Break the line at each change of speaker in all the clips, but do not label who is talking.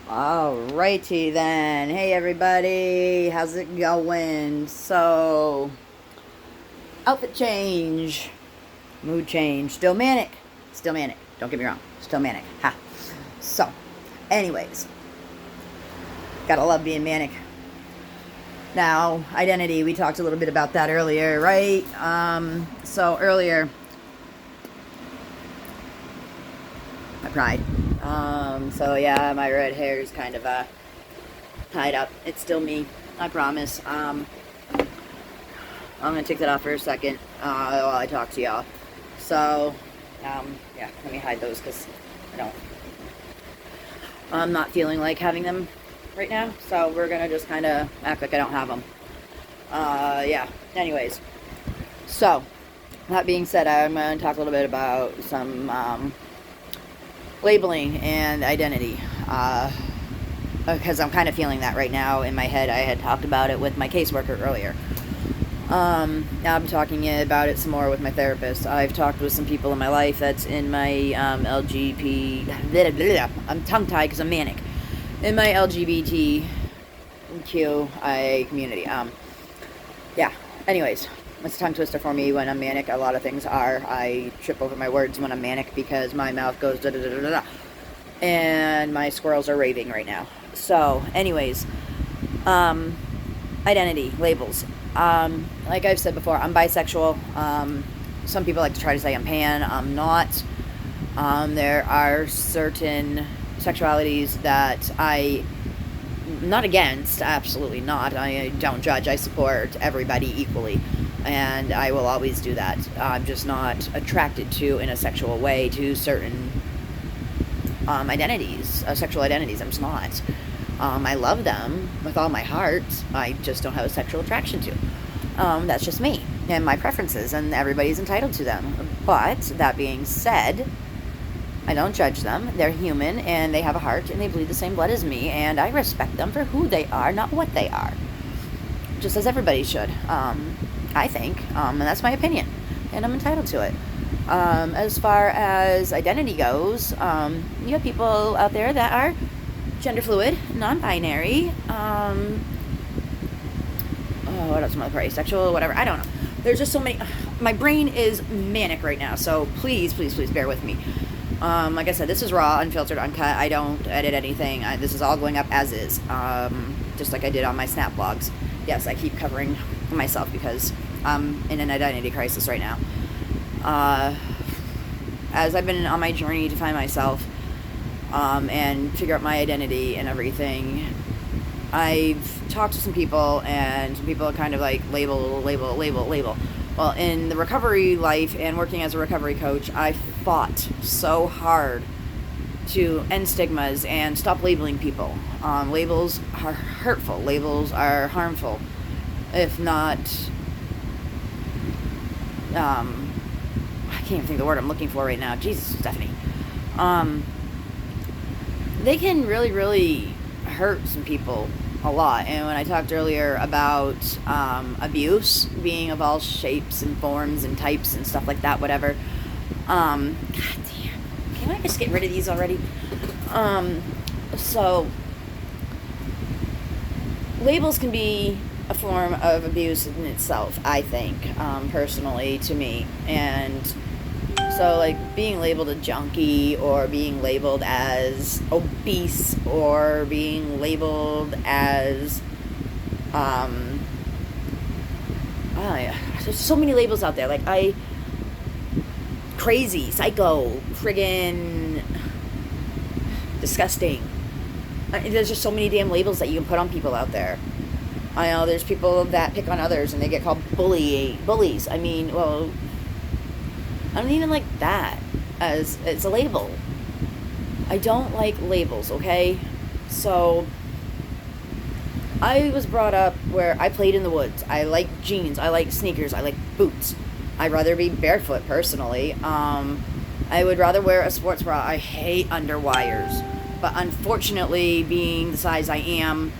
Alrighty then. Hey everybody, how's it going? So, outfit change, mood change, still manic. Still manic. Don't get me wrong, still manic. Ha. So, anyways, gotta love being manic. Now, identity, we talked a little bit about that earlier, right? So earlier, my pride. So yeah, my red hair is kind of tied up. It's still me, I promise. I'm gonna take that off for a second while I talk to y'all. So, yeah, let me hide those because I'm not feeling like having them right now. So we're gonna just kind of act like I don't have them. Yeah. Anyways, so that being said, I'm gonna talk a little bit about some labeling and identity. Because I'm kind of feeling that right now in my head. I had talked about it with my caseworker earlier. Now I'm talking about it some more with my therapist. I've talked with some people in my life that's in my I'm tongue-tied because I'm manic. In my LGBTQI community. Yeah. Anyways, it's a tongue twister for me when I'm manic. A lot of things are. I trip over my words when I'm manic because my mouth goes da da da da da. And my squirrels are raving right now. So, anyways, identity, labels. Like I've said before, I'm bisexual. Some people like to try to say I'm pan. I'm not. There are certain sexualities that I'm not against. Absolutely not. I don't judge. I support everybody equally. And I will always do that. I'm just not attracted to, in a sexual way, to certain identities, sexual identities. I'm just not. I love them with all my heart. I just don't have a sexual attraction to. That's just me and my preferences, and everybody's entitled to them. But that being said, I don't judge them. They're human, and they have a heart, and they bleed the same blood as me, and I respect them for who they are, not what they are. Just as everybody should, I think, and that's my opinion, and I'm entitled to it. As far as identity goes, you have people out there that are gender fluid, non-binary, what else am I probably sexual, whatever, I don't know. There's just so many. My brain is manic right now, so please bear with me. Like I said, this is raw, unfiltered, uncut. I don't edit anything. This is all going up as is, just like I did on my Snap blogs. Yes, I keep covering myself because I'm in an identity crisis right now. As I've been on my journey to find myself and figure out my identity and everything, I've talked to some people, and some people are kind of like label. Well, in the recovery life and working as a recovery coach, I fought so hard to end stigmas and stop labeling people. Labels are hurtful. Labels are harmful. If not, I can't even think of the word I'm looking for right now. Jesus, Stephanie. They can really hurt some people a lot. And when I talked earlier about abuse being of all shapes and forms and types and stuff like that, whatever. God damn. Can I just get rid of these already? So, labels can be a form of abuse in itself, I think, personally, to me. And so, like, being labeled a junkie, or being labeled as obese, or being labeled as, oh yeah, there's so many labels out there. Like, crazy, psycho, friggin' disgusting. There's just so many damn labels that you can put on people out there. I know there's people that pick on others and they get called bullies. I mean, well, I don't even like that as it's a label. I don't like labels, okay? So, I was brought up where I played in the woods. I like jeans. I like sneakers. I like boots. I'd rather be barefoot, personally. I would rather wear a sports bra. I hate underwires. But unfortunately, being the size I am,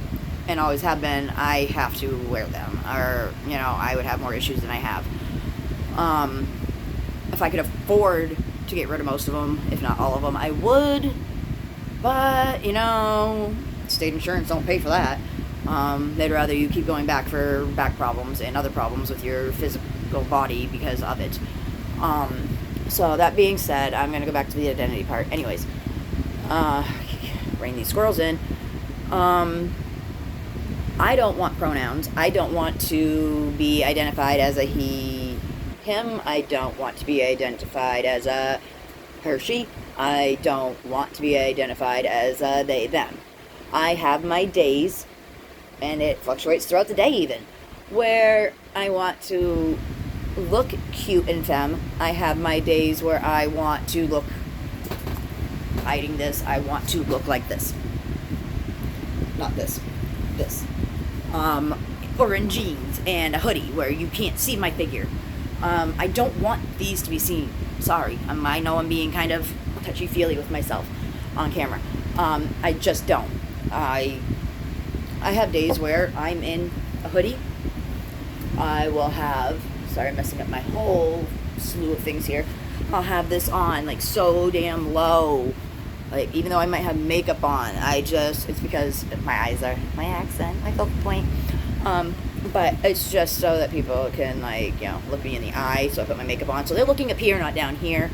and always have been, I have to wear them. Or, I would have more issues than I have. If I could afford to get rid of most of them, if not all of them, I would. But, state insurance don't pay for that. They'd rather you keep going back for back problems and other problems with your physical body because of it. So that being said, I'm going to go back to the identity part. Anyways, bring these squirrels in. I don't want pronouns. I don't want to be identified as a he, him. I don't want to be identified as a her, she. I don't want to be identified as a they, them. I have my days, and it fluctuates throughout the day even, where I want to look cute and femme. I have my days where I want to look, hiding this, I want to look like this. Not this. This. Or in jeans and a hoodie where you can't see my figure. I don't want these to be seen. Sorry. I know I'm being kind of touchy-feely with myself on camera. I just don't. I have days where I'm in a hoodie. I will have, sorry, I'm messing up my whole slew of things here. I'll have this on, like, so damn low. Like, even though I might have makeup on, it's because my eyes are, my accent, my focal point. But it's just so that people can, look me in the eye, so I put my makeup on. So they're looking up here, not down here.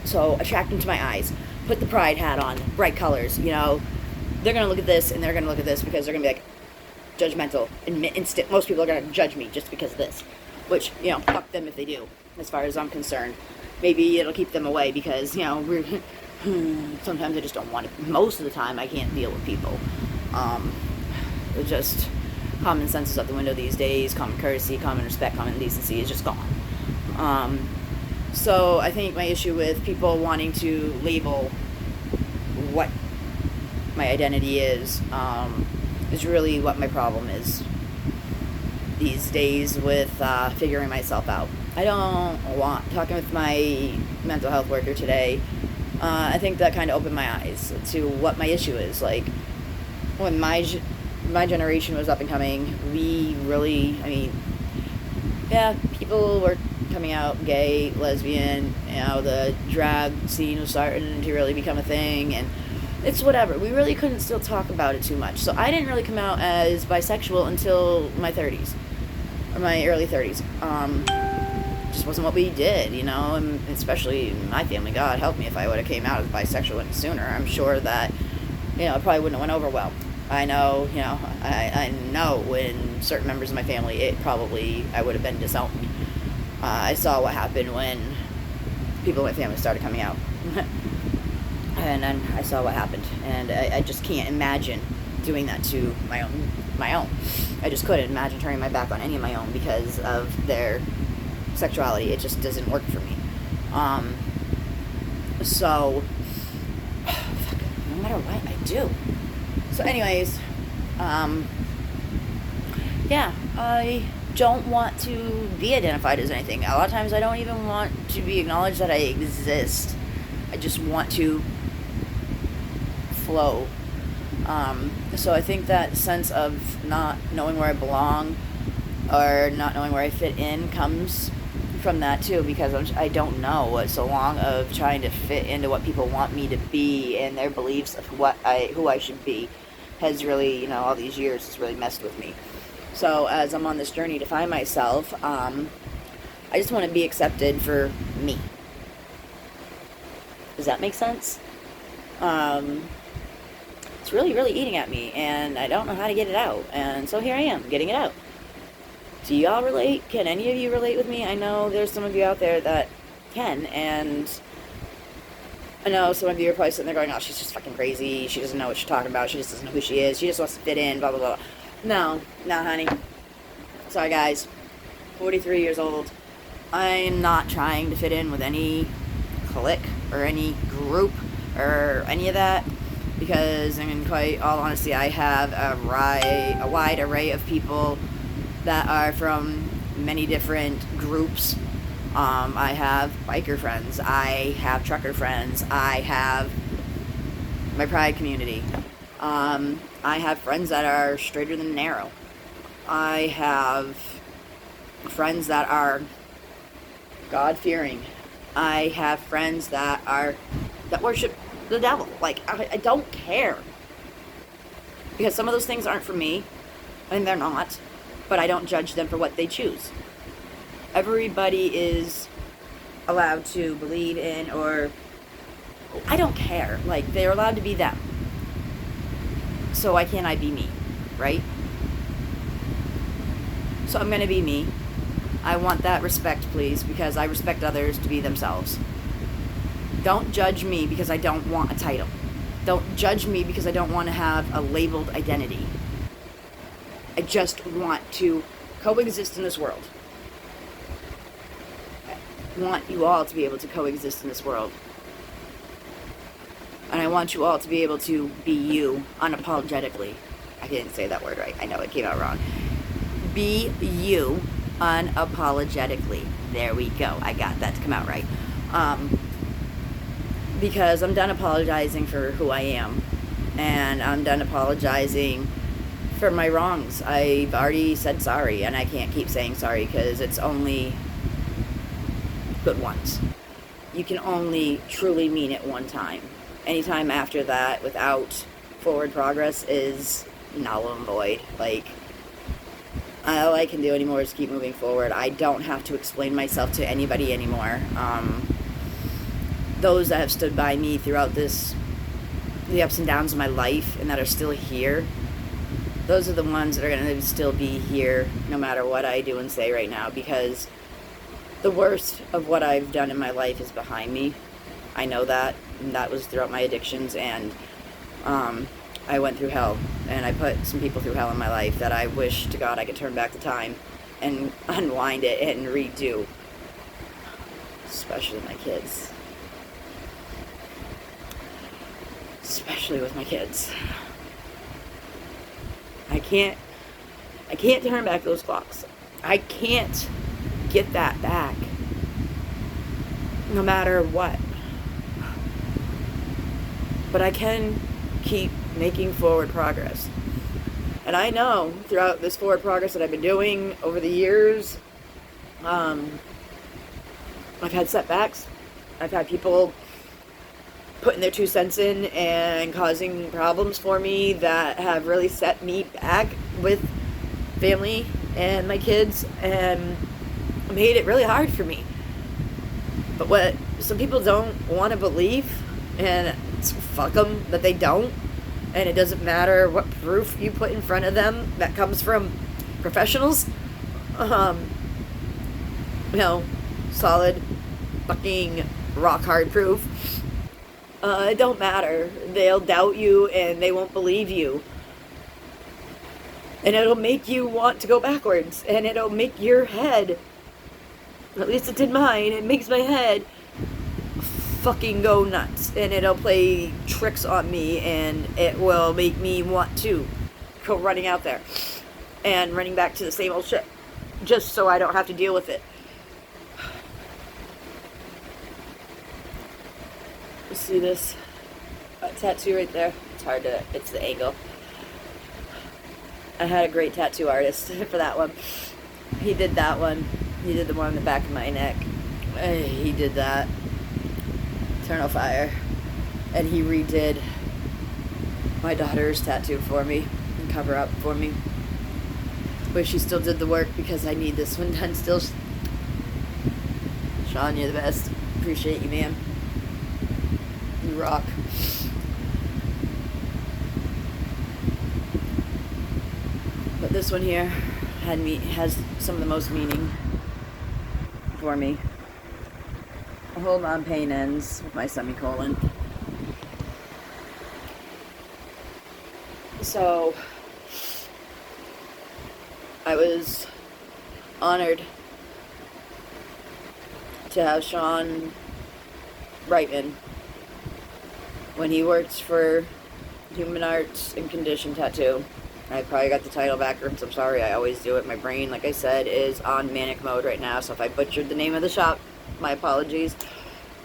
So attract them to my eyes. Put the pride hat on, bright colors, They're going to look at this, and they're going to look at this because they're going to be, judgmental. Instant. Most people are going to judge me just because of this. Which, fuck them if they do, as far as I'm concerned. Maybe it'll keep them away because, we're... sometimes I just don't want to. Most of the time, I can't deal with people. It's just common sense is out the window these days. Common courtesy, common respect, common decency is just gone. So I think my issue with people wanting to label what my identity is really what my problem is these days with figuring myself out. I don't want talking with my mental health worker today. I think that kind of opened my eyes to what my issue is. Like, when my generation was up and coming, we really, people were coming out gay, lesbian, the drag scene was starting to really become a thing, and it's whatever. We really couldn't still talk about it too much. So I didn't really come out as bisexual until my 30s, or my early 30s. Just wasn't what we did, and especially my family. God help me if I would have came out as bisexual any sooner. I'm sure that, it probably wouldn't have went over well. I know, I know in certain members of my family, I would have been disowned. I saw what happened when people in my family started coming out. And then I saw what happened. And I just can't imagine doing that to my own. I just couldn't imagine turning my back on any of my own because of their sexuality. It just doesn't work for me. So no matter what I do. So anyways, I don't want to be identified as anything. A lot of times I don't even want to be acknowledged that I exist. I just want to flow. So I think that sense of not knowing where I belong or not knowing where I fit in comes from that too, because I don't know. So long of trying to fit into what people want me to be and their beliefs of who I should be has really, all these years has really messed with me. So as I'm on this journey to find myself, I just want to be accepted for me. Does that make sense? It's really, really eating at me, and I don't know how to get it out. And so here I am, getting it out. Do y'all relate? Can any of you relate with me? I know there's some of you out there that can, and I know some of you are probably sitting there going, oh, she's just fucking crazy. She doesn't know what she's talking about. She just doesn't know who she is. She just wants to fit in, blah, blah, blah. No, honey. Sorry, guys. 43 years old. I'm not trying to fit in with any clique or any group or any of that, because, in quite all honesty, I have a wide array of people that are from many different groups. I have biker friends. I have trucker friends. I have my pride community. I have friends that are straighter than narrow. I have friends that are God-fearing. I have friends that worship the devil. Like, I don't care. Because some of those things aren't for me, and they're not, but I don't judge them for what they choose. Everybody is allowed to believe in, or I don't care. Like, they're allowed to be them. So why can't I be me, right? So I'm going to be me. I want that respect, please, because I respect others to be themselves. Don't judge me because I don't want a title. Don't judge me because I don't want to have a labeled identity. I just want to coexist in this world. I want you all to be able to coexist in this world. And I want you all to be able to be you unapologetically. I didn't say that word right. I know it came out wrong. Be you unapologetically. There we go. I got that to come out right. Because I'm done apologizing for who I am. And I'm done apologizing for my wrongs. I've already said sorry, and I can't keep saying sorry because it's only good ones. You can only truly mean it one time. Anytime after that, without forward progress, is null and void. Like, all I can do anymore is keep moving forward. I don't have to explain myself to anybody anymore. Those that have stood by me throughout the ups and downs of my life, and that are still here, those are the ones that are going to still be here no matter what I do and say right now, because the worst of what I've done in my life is behind me. I know that, and that was throughout my addictions, and I went through hell, and I put some people through hell in my life that I wish to God I could turn back the time and unwind it and redo, especially my kids. Especially with my kids. I can't turn back those clocks. I can't get that back. No matter what. But I can keep making forward progress. And I know throughout this forward progress that I've been doing over the years, I've had setbacks. I've had people putting their 2 cents in and causing problems for me that have really set me back with family and my kids and made it really hard for me. But what some people don't want to believe, and fuck them that they don't, and it doesn't matter what proof you put in front of them that comes from professionals, solid fucking rock hard proof. It don't matter. They'll doubt you and they won't believe you. And it'll make you want to go backwards. And it'll make your head, at least it did mine, it makes my head fucking go nuts. And it'll play tricks on me, and it will make me want to go running out there and running back to the same old shit, just so I don't have to deal with it. See this tattoo right there? It's hard to, it's the angle. I had a great tattoo artist for that one. He did that one. He did the one on the back of my neck. He did that. Eternal Fire. And he redid my daughter's tattoo for me and cover up for me. Wish he still did the work because I need this one done still. Sean, you're the best. Appreciate you, man. You rock. But this one here has some of the most meaning for me. Hold on, pain ends with my semicolon. So I was honored to have Sean Reitman, when he worked for Human Arts and Condition Tattoo. I probably got the title backwards. I'm sorry, I always do it. My brain, like I said, is on manic mode right now, so if I butchered the name of the shop, my apologies.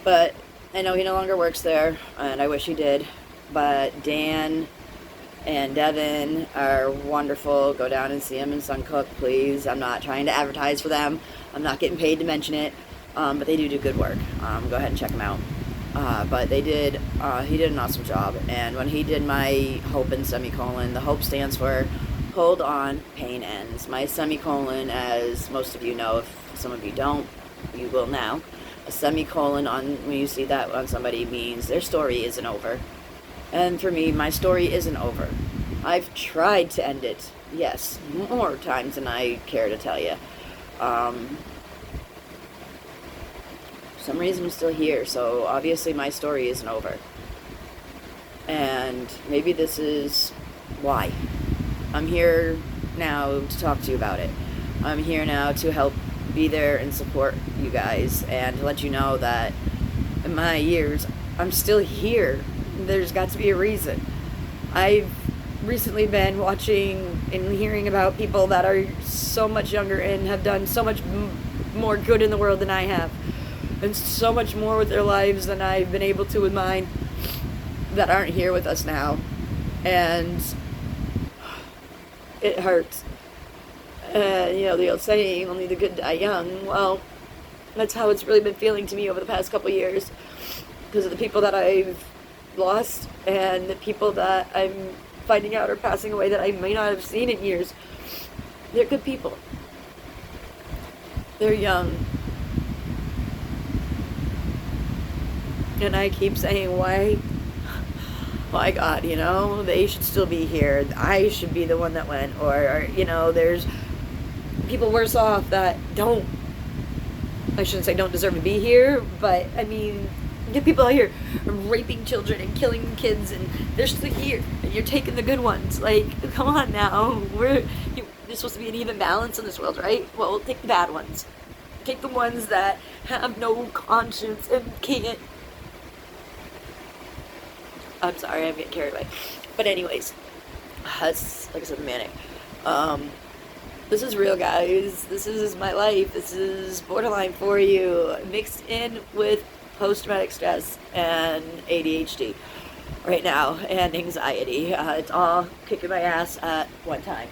But I know he no longer works there, and I wish he did. But Dan and Devin are wonderful. Go down and see them in Suncook, please. I'm not trying to advertise for them. I'm not getting paid to mention it, but they do good work. Go ahead and check them out. But he did an awesome job. And when he did my hope and semicolon, the hope stands for hold on, pain ends. My semicolon, as most of you know, if some of you don't, you will now. A semicolon when you see that on somebody means their story isn't over. And for me, my story isn't over. I've tried to end it, yes, more times than I care to tell you. For some reason I'm still here, so obviously my story isn't over. And maybe this is why. I'm here now to talk to you about it. I'm here now to help be there and support you guys and to let you know that in my years, I'm still here. There's got to be a reason. I've recently been watching and hearing about people that are so much younger and have done so much more good in the world than I have, and so much more with their lives than I've been able to with mine, that aren't here with us now. And it hurts. The old saying, only the good die young. Well, that's how it's really been feeling to me over the past couple of years, because of the people that I've lost and the people that I'm finding out are passing away that I may not have seen in years. They're good people. They're young. And I keep saying, why God, they should still be here. I should be the one that went. Or there's people worse off that I shouldn't say don't deserve to be here, but I mean, get people out here raping children and killing kids, and they're still here, and you're taking the good ones. Like, come on now. There's supposed to be an even balance in this world, right? Well, take the bad ones. Take the ones that have no conscience and can't. I'm sorry, I'm getting carried away. But anyways, that's, like I said, manic. This is real, guys. This is my life. This is borderline for you, mixed in with post-traumatic stress and ADHD right now, and anxiety. It's all kicking my ass at one time.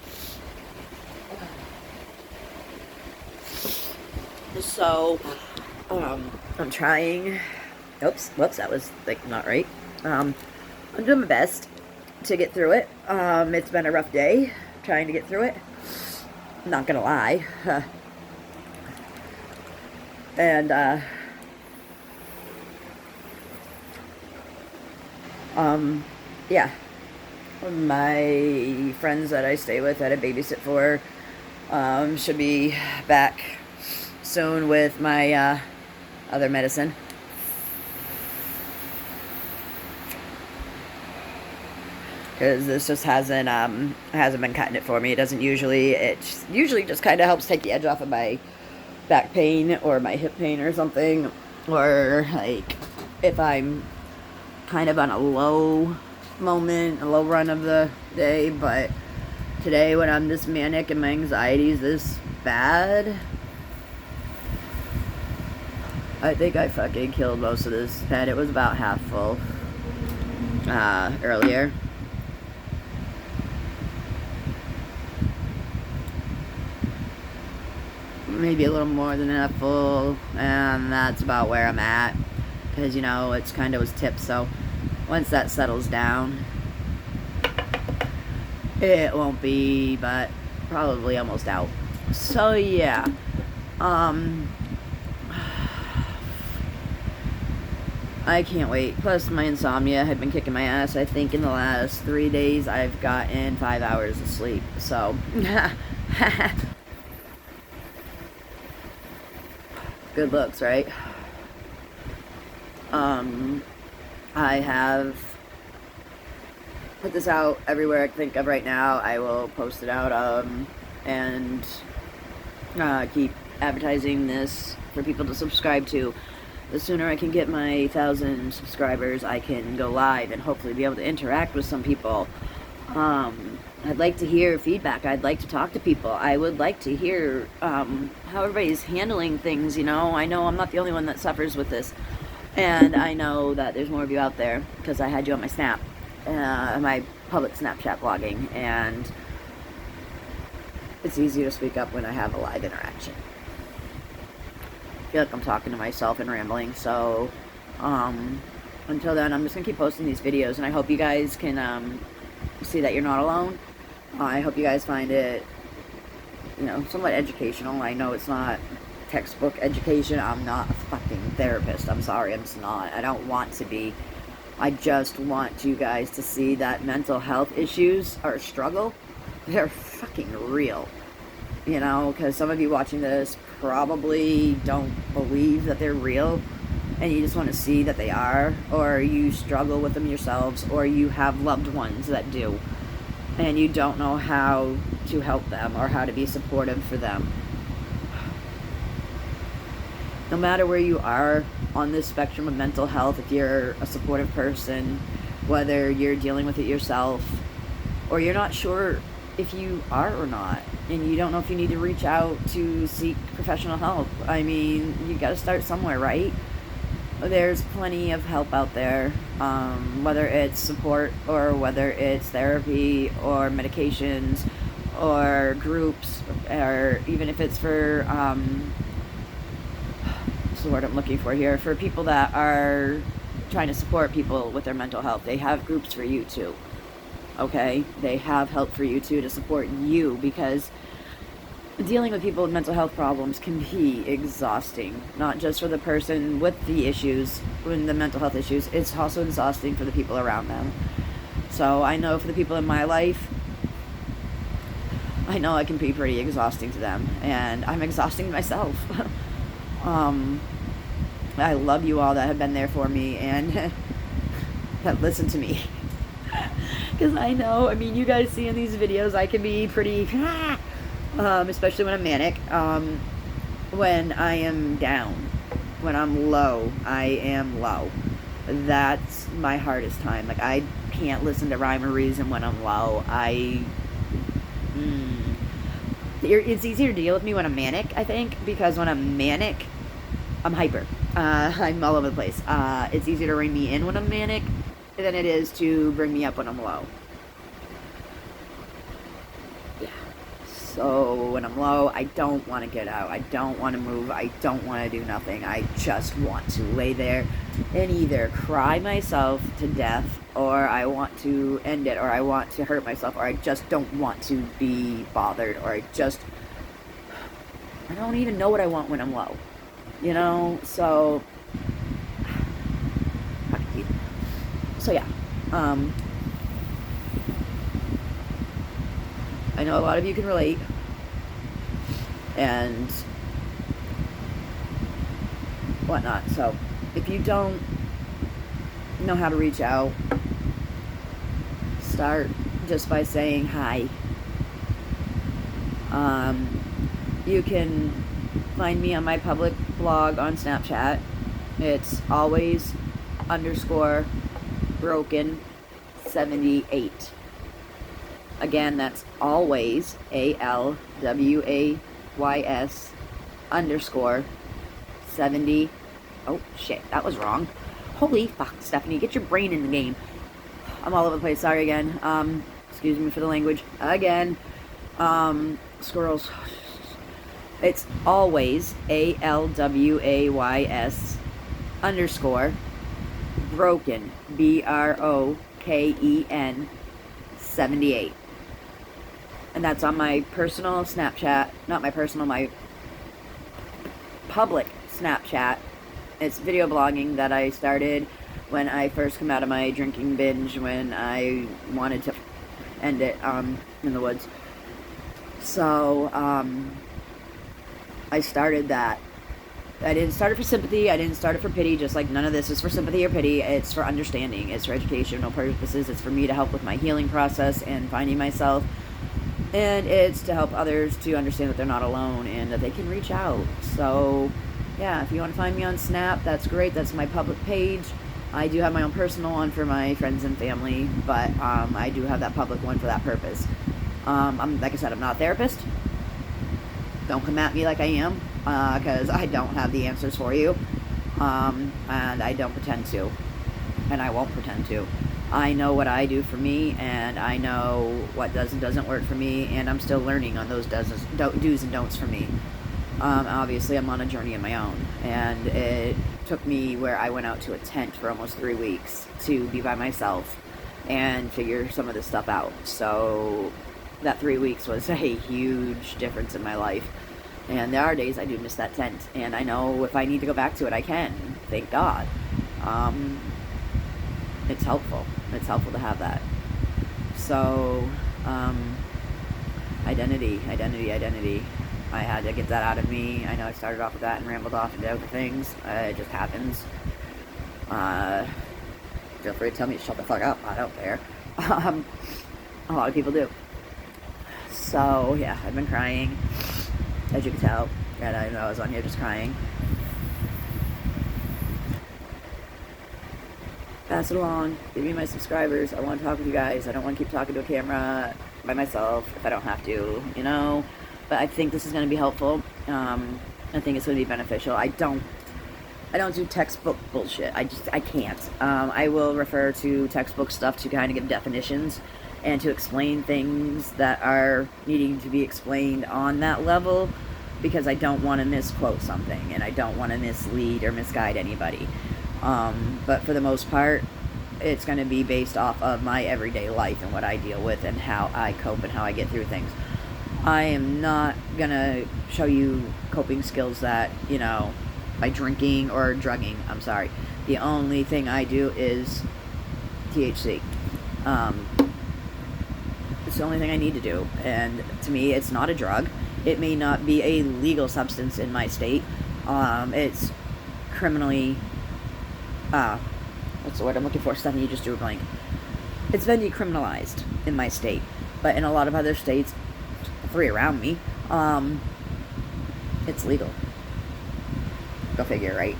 So, I'm trying. Whoops, that was not right. I'm doing my best to get through it. It's been a rough day trying to get through it. I'm not gonna lie. And, yeah. My friends that I stay with, that I babysit for, should be back soon with my, other medicine. Because this just hasn't been cutting it for me. It usually just kind of helps take the edge off of my back pain or my hip pain or something, or like if I'm kind of on a low run of the day. But today, when I'm this manic and my anxiety is this bad, I think I fucking killed most of this pen. It was about half full earlier. Maybe a little more than enough full, and that's about where I'm at, because it's kind of was tipped, so once that settles down, it won't be, but probably almost out. So yeah, I can't wait. Plus my insomnia had been kicking my ass. I think in the last 3 days I've gotten 5 hours of sleep, so good looks, right? I have put this out everywhere I can think of right now. I will post it out, and keep advertising this for people to subscribe to. The sooner I can get my 1,000 subscribers, I can go live and hopefully be able to interact with some people. I'd like to hear feedback. I'd like to talk to people. I would like to hear how everybody's handling things, I know I'm not the only one that suffers with this. And I know that there's more of you out there, because I had you on my Snap, my public Snapchat blogging, and it's easier to speak up when I have a live interaction. I feel like I'm talking to myself and rambling, so, until then, I'm just going to keep posting these videos, and I hope you guys can see that you're not alone. I hope you guys find it, you know, somewhat educational. I know it's not textbook education. I'm not a fucking therapist. I'm sorry, I'm just not. I don't want to be. I just want you guys to see that mental health issues are a struggle. They're fucking real. You know, because some of you watching this probably don't believe that they're real, and you just want to see that they are, or you struggle with them yourselves, or you have loved ones that do, and you don't know how to help them or how to be supportive for them. No matter where you are on this spectrum of mental health, if you're a supportive person, whether you're dealing with it yourself, or you're not sure if you are or not, and you don't know if you need to reach out to seek professional help. I mean, you got to start somewhere, right? There's plenty of help out there, whether it's support or whether it's therapy or medications or groups, or even if it's for what's the word I'm looking for here, for people that are trying to support people with their mental health. They have groups for you too. Okay, they have help for you too, to support you, because dealing with people with mental health problems can be exhausting. Not just for the person with the issues, with the mental health issues, it's also exhausting for the people around them. So I know for the people in my life, I know it can be pretty exhausting to them, and I'm exhausting myself. I love you all that have been there for me and that listen to me. Because I know, I mean, you guys see in these videos, I can be pretty, especially when I'm manic, when I am down, when I'm low, I am low. That's my hardest time. Like, I can't listen to rhyme or reason when I'm low. It's easier to deal with me when I'm manic, I think, because when I'm manic, I'm hyper. I'm all over the place. It's easier to rein me in when I'm manic than it is to bring me up when I'm low. Yeah. So when I'm low, I don't want to get out. I don't want to move. I don't want to do nothing. I just want to lay there and either cry myself to death, or I want to end it, or I want to hurt myself, or I just don't want to be bothered, or I don't even know what I want when I'm low. You know, so yeah, I know a lot of you can relate, and whatnot. So if you don't know how to reach out, start just by saying hi. You can find me on my public blog on Snapchat. It's always_broken78. Again, that's always ALWAYS_70. Oh shit, that was wrong. Holy fuck, Stephanie, get your brain in the game. I'm all over the place. Sorry again. Excuse me for the language. Again. Squirrels. It's always ALWAYS_broken BROKEN 78. And that's on my personal Snapchat. Not my personal, my public Snapchat. It's video blogging that I started when I first came out of my drinking binge, when I wanted to end it in the woods. So I started that. I didn't start it for sympathy. I didn't start it for pity. Just like none of this is for sympathy or pity. It's for understanding. It's for educational purposes. It's for me to help with my healing process and finding myself. And it's to help others to understand that they're not alone and that they can reach out. So, yeah, if you want to find me on Snap, that's great. That's my public page. I do have my own personal one for my friends and family, but I do have that public one for that purpose. Like I said, I'm not a therapist. Don't come at me like I am, because I don't have the answers for you, and I don't pretend to, and I won't pretend to. I know what I do for me, and I know what does and doesn't work for me, and I'm still learning on those do's and don'ts for me. Obviously, I'm on a journey of my own, and it took me where I went out to a tent for almost 3 weeks to be by myself and figure some of this stuff out. So that 3 weeks was a huge difference in my life. And there are days I do miss that tent, and I know if I need to go back to it, I can. Thank God. It's helpful. It's helpful to have that. So, identity. I had to get that out of me. I know I started off with that and rambled off into other things. It just happens. Feel free to tell me to shut the fuck up. I don't care. A lot of people do. So, yeah, I've been crying, as you can tell. And I know I was on here just crying. Pass it along. Give me my subscribers. I want to talk with you guys. I don't want to keep talking to a camera by myself if I don't have to, you know. But I think this is going to be helpful. I think it's going to be beneficial. I don't do textbook bullshit. I can't. I will refer to textbook stuff to kind of give definitions and to explain things that are needing to be explained on that level, because I don't want to misquote something and I don't want to mislead or misguide anybody. But for the most part, it's going to be based off of my everyday life and what I deal with and how I cope and how I get through things. I am not going to show you coping skills that, you know, by drinking or drugging. I'm sorry. The only thing I do is THC. It's the only thing I need to do. And to me, it's not a drug. It may not be a legal substance in my state. It's criminally... what's the word I'm looking for? Stephanie, you just drew a blank. It's been decriminalized in my state. But in a lot of other states, 3 around me, it's legal. Go figure, right?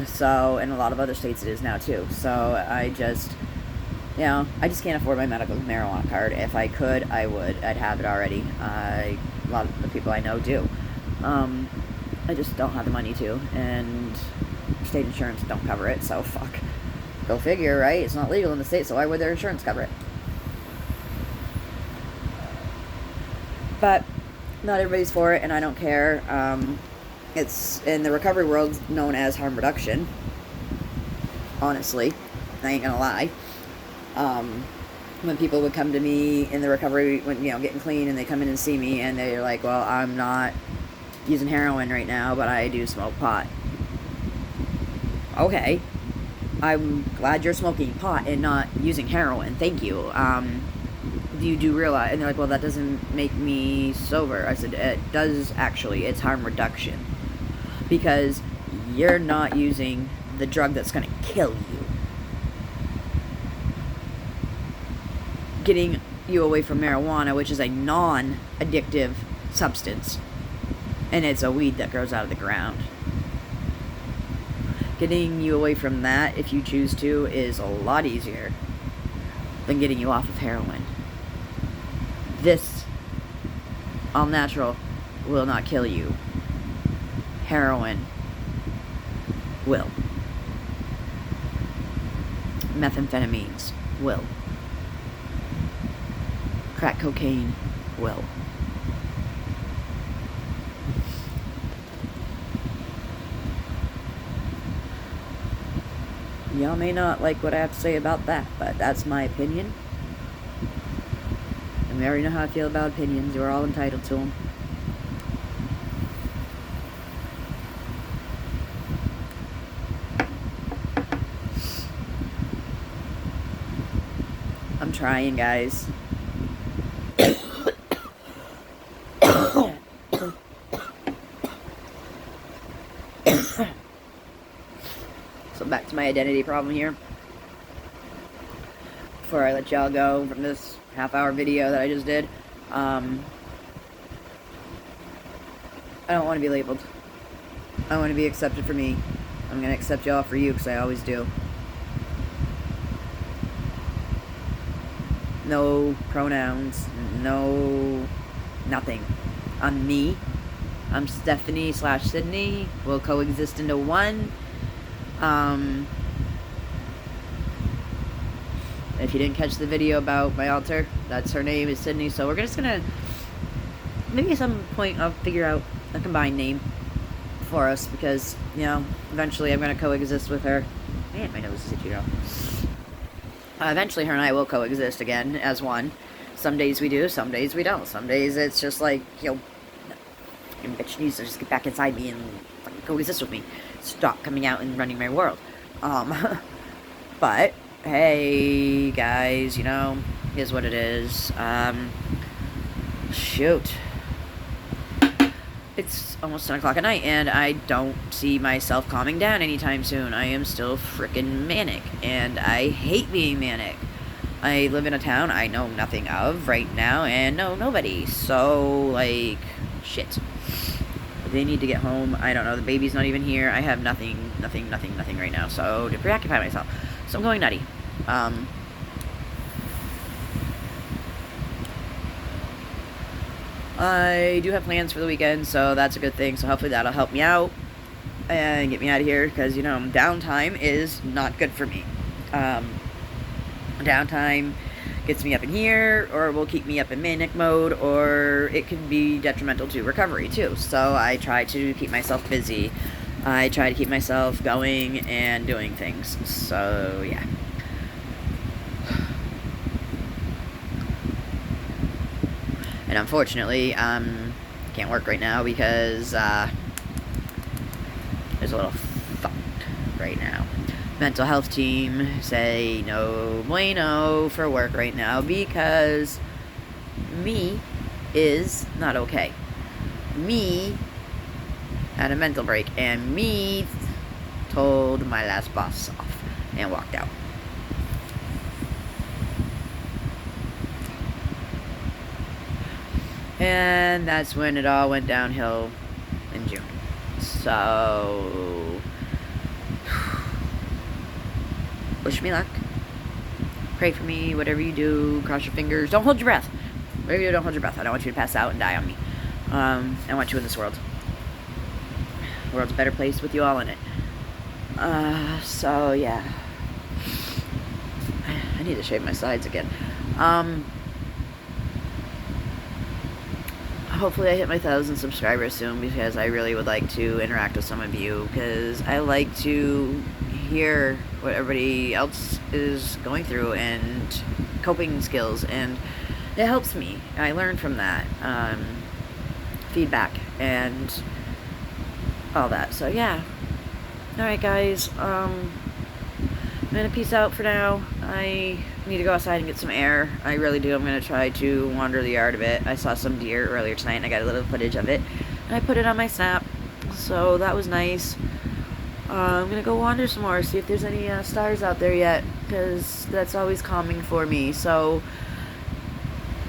So in a lot of other states it is now too. So I just, you know, I just can't afford my medical marijuana card. If I could, I would. I'd have it already. A lot of the people I know do. I just don't have the money to, and state insurance don't cover it, so fuck. Go figure, right? It's not legal in the state, so why would their insurance cover it? But not everybody's for it, and I don't care. It's in the recovery world known as harm reduction. Honestly, I ain't gonna lie. When people would come to me in the recovery, when, you know, getting clean, and they come in and see me, and they're like, "Well, I'm not using heroin right now, but I do smoke pot." Okay, I'm glad you're smoking pot and not using heroin. Thank you. You do realize, and they're like, "Well, that doesn't make me sober." I said, "It does actually. It's harm reduction, because you're not using the drug that's going to kill you. Getting you away from marijuana, which is a non-addictive substance, and it's a weed that grows out of the ground. Getting you away from that, if you choose to, is a lot easier than getting you off of heroin. This, all natural, will not kill you. Heroin will. Methamphetamines will. Crack cocaine will. Y'all may not like what I have to say about that, but that's my opinion. And we already know how I feel about opinions. You're all entitled to them. I'm trying, guys. So back to my identity problem here. Before I let y'all go from this half-hour video that I just did, I don't want to be labeled. I want to be accepted for me. I'm going to accept y'all for you, because I always do. No pronouns, no nothing. I'm me. I'm Stephanie/Sydney. We'll coexist into one. If you didn't catch the video about my alter, that's her name is Sydney. So we're just gonna, maybe at some point I'll figure out a combined name for us because, you know, eventually I'm going to coexist with her. Man, my nose is itchy now. Eventually her and I will coexist again as one. Some days we do, some days we don't. Some days it's just like, you know, and bitch needs to just get back inside me and fucking coexist with me. Stop coming out and running my world. But, hey, guys, you know, is what it is. Shoot. It's almost 10 o'clock at night, and I don't see myself calming down anytime soon. I am still frickin' manic, and I hate being manic. I live in a town I know nothing of right now, and know nobody. So, like, shit. They need to get home. I don't know. The baby's not even here. I have nothing right now. So, to preoccupy myself. So, I'm going nutty. I do have plans for the weekend, so that's a good thing. So, hopefully that'll help me out and get me out of here. Because, you know, downtime is not good for me. Downtime gets me up in here, or will keep me up in manic mode, or it can be detrimental to recovery too. So I try to keep myself busy. I try to keep myself going and doing things. So yeah. And unfortunately, can't work right now because there's a little fucked right now. Mental health team say no bueno for work right now because me is not okay. Me had a mental break, and me told my last boss off and walked out. And that's when it all went downhill in June. So wish me luck. Pray for me. Whatever you do, cross your fingers. Don't hold your breath. Whatever you do, don't hold your breath. I don't want you to pass out and die on me. I want you in this world. The world's a better place with you all in it. So yeah. I need to shave my sides again. Hopefully I hit my 1,000 subscribers soon, because I really would like to interact with some of you, because I like to hear what everybody else is going through and coping skills, and it helps me. I learn from that feedback and all that. So yeah. Alright guys, I'm gonna peace out for now. I need to go outside and get some air. I really do. I'm gonna try to wander the yard a bit. I saw some deer earlier tonight and I got a little footage of it, and I put it on my snap, so that was nice. I'm gonna go wander some more, see if there's any stars out there yet, because that's always calming for me. So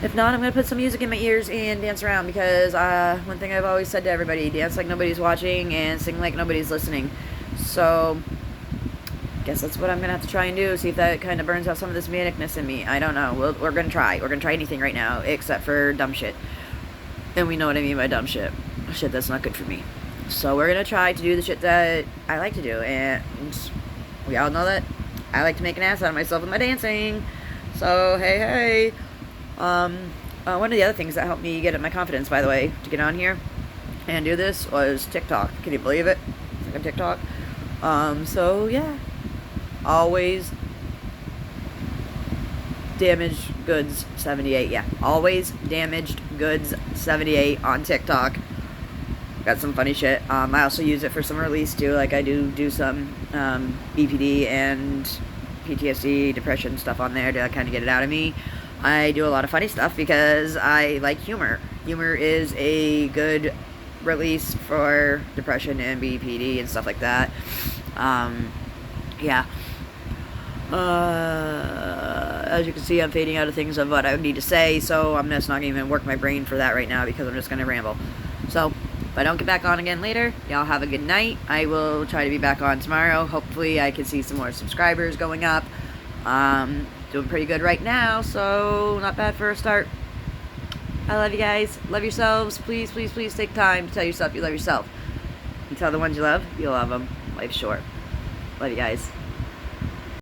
if not, I'm gonna put some music in my ears and dance around, because one thing I've always said to everybody: dance like nobody's watching and sing like nobody's listening. So guess that's what I'm gonna have to try and do. See if that kind of burns out some of this manicness in me. I don't know. We're gonna try. We're gonna try anything right now except for dumb shit, and we know what I mean by dumb shit. Shit that's not good for me. So we're gonna try to do the shit that I like to do, and we all know that I like to make an ass out of myself with my dancing. So hey. One of the other things that helped me get my confidence, by the way, to get on here and do this was TikTok. Can you believe it? It's like a TikTok. So yeah. Always damaged goods 78. Yeah, always damaged goods 78 on TikTok. Got some funny shit. I also use it for some release too. Like I do some BPD and PTSD, depression stuff on there to kind of get it out of me. I do a lot of funny stuff because I like humor. Humor is a good release for depression and BPD and stuff like that. Yeah. As you can see, I'm fading out of things of what I would need to say, so I'm just not going to even work my brain for that right now, because I'm just going to ramble. So, if I don't get back on again later, y'all have a good night. I will try to be back on tomorrow. Hopefully I can see some more subscribers going up. Doing pretty good right now, so not bad for a start. I love you guys. Love yourselves. Please take time to tell yourself you love yourself. You tell the ones you love, you'll love them. Life's short. Love you guys.